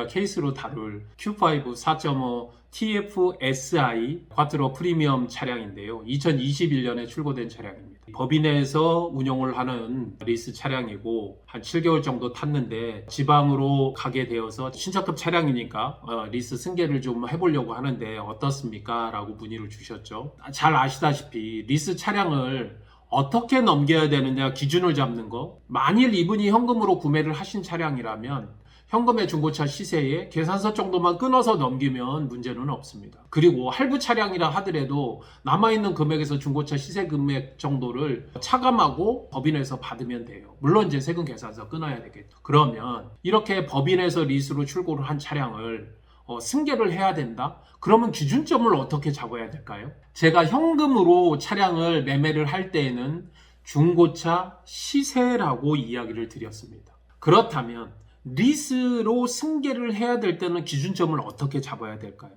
케이스로 다룰 Q5 4.5 TFSI 쿼트로 프리미엄 차량인데요. 2021년에 출고된 차량입니다. 법인에서 운용을 하는 리스 차량이고 한 7개월 정도 탔는데 지방으로 가게 되어서 신차급 차량이니까 리스 승계를 좀 해보려고 하는데 어떻습니까? 라고 문의를 주셨죠. 잘 아시다시피 리스 차량을 어떻게 넘겨야 되느냐 기준을 잡는 거, 만일 이분이 현금으로 구매를 하신 차량이라면 현금의 중고차 시세에 계산서 정도만 끊어서 넘기면 문제는 없습니다. 그리고 할부 차량이라 하더라도 남아있는 금액에서 중고차 시세 금액 정도를 차감하고 법인에서 받으면 돼요. 물론 이제 세금 계산서 끊어야 되겠죠. 그러면 이렇게 법인에서 리스로 출고를 한 차량을 승계를 해야 된다? 그러면 기준점을 어떻게 잡아야 될까요? 제가 현금으로 차량을 매매를 할 때에는 중고차 시세라고 이야기를 드렸습니다. 그렇다면 리스로 승계를 해야 될 때는 기준점을 어떻게 잡아야 될까요?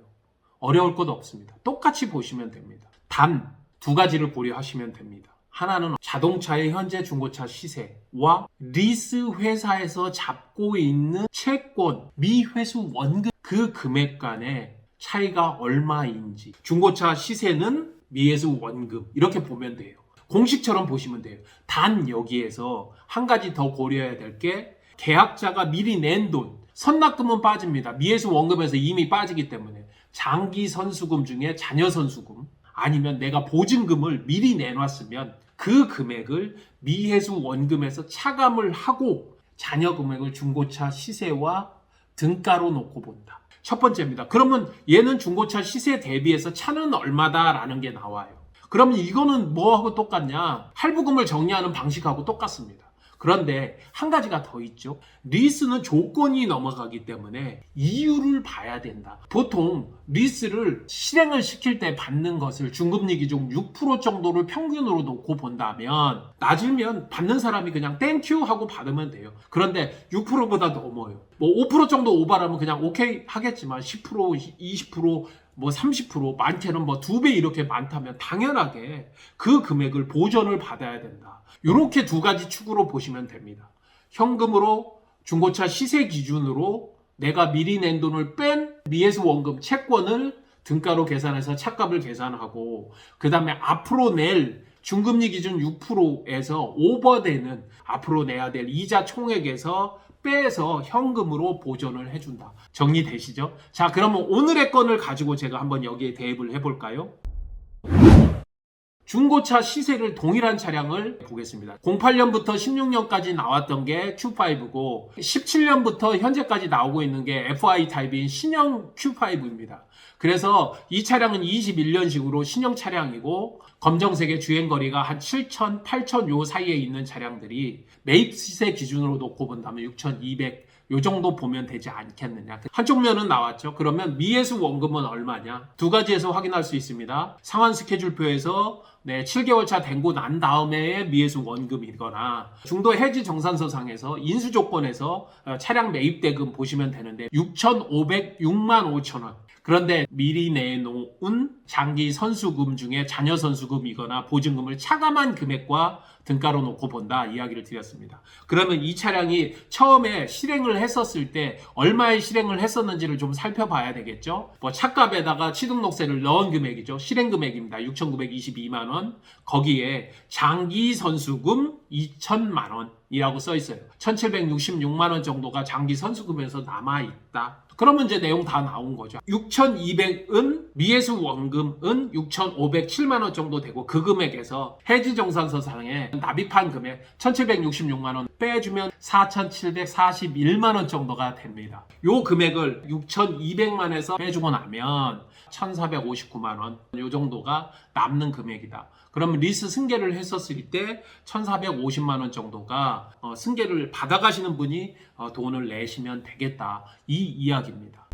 어려울 것 없습니다. 똑같이 보시면 됩니다. 단 두 가지를 고려하시면 됩니다. 하나는 자동차의 현재 중고차 시세와 리스 회사에서 잡고 있는 채권, 미회수 원금 그 금액 간의 차이가 얼마인지, 중고차 시세는 미회수 원금 이렇게 보면 돼요. 공식처럼 보시면 돼요. 단 여기에서 한 가지 더 고려해야 될 게 계약자가 미리 낸 돈, 선납금은 빠집니다. 미회수 원금에서 이미 빠지기 때문에 장기 선수금 중에 잔여 선수금 아니면 내가 보증금을 미리 내놨으면 그 금액을 미회수 원금에서 차감을 하고 잔여 금액을 중고차 시세와 등가로 놓고 본다. 첫 번째입니다. 그러면 얘는 중고차 시세 대비해서 차는 얼마다라는 게 나와요. 그러면 이거는 뭐하고 똑같냐? 할부금을 정리하는 방식하고 똑같습니다. 그런데 한 가지가 더 있죠. 리스는 조건이 넘어가기 때문에 이유를 봐야 된다. 보통 리스를 실행을 시킬 때 받는 것을 중금리 기준 6% 정도를 평균으로 놓고 본다면 낮으면 받는 사람이 그냥 땡큐 하고 받으면 돼요. 그런데 6%보다 넘어요. 뭐 5% 정도 오바라면 그냥 오케이 하겠지만 10%, 20%, 뭐 30%, 많게는 뭐 2배 이렇게 많다면 당연하게 그 금액을 보전을 받아야 된다. 이렇게 두 가지 축으로 보시면 됩니다. 현금으로 중고차 시세 기준으로 내가 미리 낸 돈을 뺀 미회수 원금 채권을 등가로 계산해서 차값을 계산하고 그 다음에 앞으로 낼 중금리 기준 6%에서 오버되는 앞으로 내야 될 이자 총액에서 빼서 현금으로 보전을 해준다. 정리되시죠? 자, 그러면 오늘의 건을 가지고 제가 한번 여기에 대입을 해볼까요? 중고차 시세를 동일한 차량을 보겠습니다. 08년부터 16년까지 나왔던 게 Q5고 17년부터 현재까지 나오고 있는 게 FI 타입인 신형 Q5입니다. 그래서 이 차량은 21년식으로 신형 차량이고 검정색의 주행거리가 한 7,000, 8,000 요 사이에 있는 차량들이 매입 시세 기준으로 놓고 본다면 6,200 요 정도 보면 되지 않겠느냐. 한쪽 면은 나왔죠. 그러면 미회수 원금은 얼마냐? 두 가지에서 확인할 수 있습니다. 상환 스케줄표에서 7개월 차 된고 난 다음에 미회수 원금이거나 중도 해지 정산서상에서 인수 조건에서 차량 매입 대금 보시면 되는데 6,506만 5천 원. 그런데 미리 내놓은 장기 선수금 중에 잔여 선수금이거나 보증금을 차감한 금액과 등가로 놓고 본다 이야기를 드렸습니다. 그러면 이 차량이 처음에 실행을 했었을 때 얼마의 실행을 했었는지를 좀 살펴봐야 되겠죠. 뭐 차값에다가 취등록세를 넣은 금액이죠. 실행 금액입니다. 6,922만 원. 거기에 장기 선수금 2천만 원이라고 써 있어요. 1,766만 원 정도가 장기 선수금에서 남아 있다. 그러면 이제 내용 다 나온 거죠. 6,200은 미회수 원금은 6,507만 원 정도 되고 그 금액에서 해지정산서상에 납입한 금액 1,766만 원 빼주면 4,741만 원 정도가 됩니다. 요 금액을 6,200만에서 빼주고 나면 1,459만 원 요 정도가 남는 금액이다. 그러면 리스 승계를 했었을 때 1,450만 원 정도가 승계를 받아가시는 분이 돈을 내시면 되겠다. 이 이야기입니다.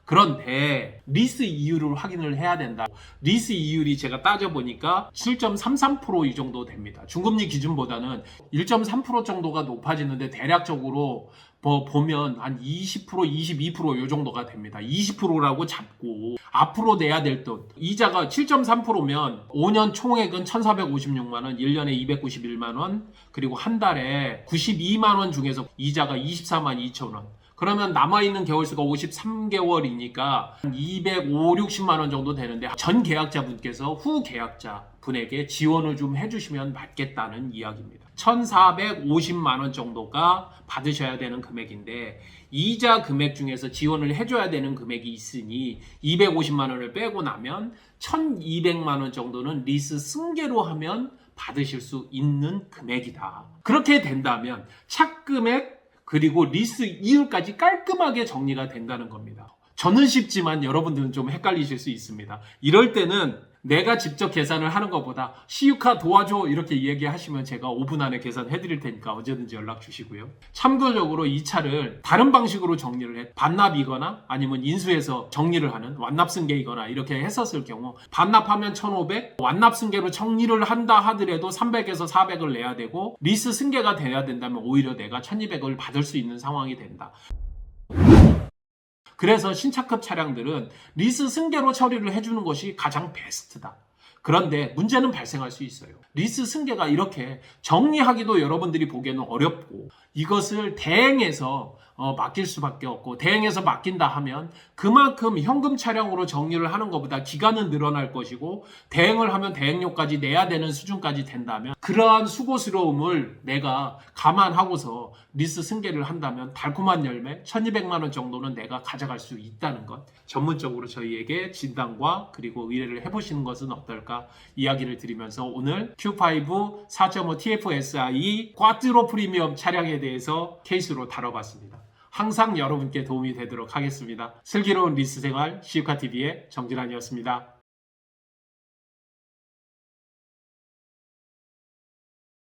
그런데 리스 이율을 확인을 해야 된다. 리스 이율이 제가 따져보니까 7.33% 이 정도 됩니다. 중금리 기준보다는 1.3% 정도가 높아지는데 대략적으로 보면 한 20%, 22% 이 정도가 됩니다. 20%라고 잡고 앞으로 내야 될 돈 이자가 7.3%면 5년 총액은 1,456만 원, 1년에 291만 원, 그리고 한 달에 92만 원 중에서 이자가 24만 2천 원. 그러면 남아있는 개월수가 53개월이니까 250, 60만 원 정도 되는데 전 계약자분께서 후 계약자 분에게 지원을 좀 해주시면 맞겠다는 이야기입니다. 1,450만 원 정도가 받으셔야 되는 금액인데 이자 금액 중에서 지원을 해줘야 되는 금액이 있으니 250만 원을 빼고 나면 1,200만 원 정도는 리스 승계로 하면 받으실 수 있는 금액이다. 그렇게 된다면 착금액 그리고 리스 이율까지 깔끔하게 정리가 된다는 겁니다. 저는 쉽지만 여러분들은 좀 헷갈리실 수 있습니다. 이럴 때는 내가 직접 계산을 하는 것보다 시유카 도와줘 이렇게 얘기하시면 제가 5분 안에 계산해 드릴 테니까 언제든지 연락 주시고요. 참고적으로 이 차를 다른 방식으로 정리를 해 반납이거나 아니면 인수해서 정리를 하는 완납승계이거나 이렇게 했었을 경우 반납하면 1,500, 완납승계로 정리를 한다 하더라도 300에서 400을 내야 되고 리스 승계가 돼야 된다면 오히려 내가 1,200을 받을 수 있는 상황이 된다. 그래서 신차급 차량들은 리스 승계로 처리를 해주는 것이 가장 베스트다. 그런데 문제는 발생할 수 있어요. 리스 승계가 이렇게 정리하기도 여러분들이 보기에는 어렵고 이것을 대행해서 맡길 수밖에 없고 대행해서 맡긴다 하면 그만큼 현금 차량으로 정리를 하는 것보다 기간은 늘어날 것이고 대행을 하면 대행료까지 내야 되는 수준까지 된다면 그러한 수고스러움을 내가 감안하고서 리스 승계를 한다면 달콤한 열매 1,200만 원 정도는 내가 가져갈 수 있다는 것 전문적으로 저희에게 진단과 그리고 의뢰를 해보시는 것은 어떨까 이야기를 드리면서 오늘 Q5 4.5 TFSI 꽈트로 프리미엄 차량에 대해서 케이스로 다뤄봤습니다. 항상 여러분께 도움이 되도록 하겠습니다. 슬기로운 리스 생활 시유카TV의 정진환이었습니다.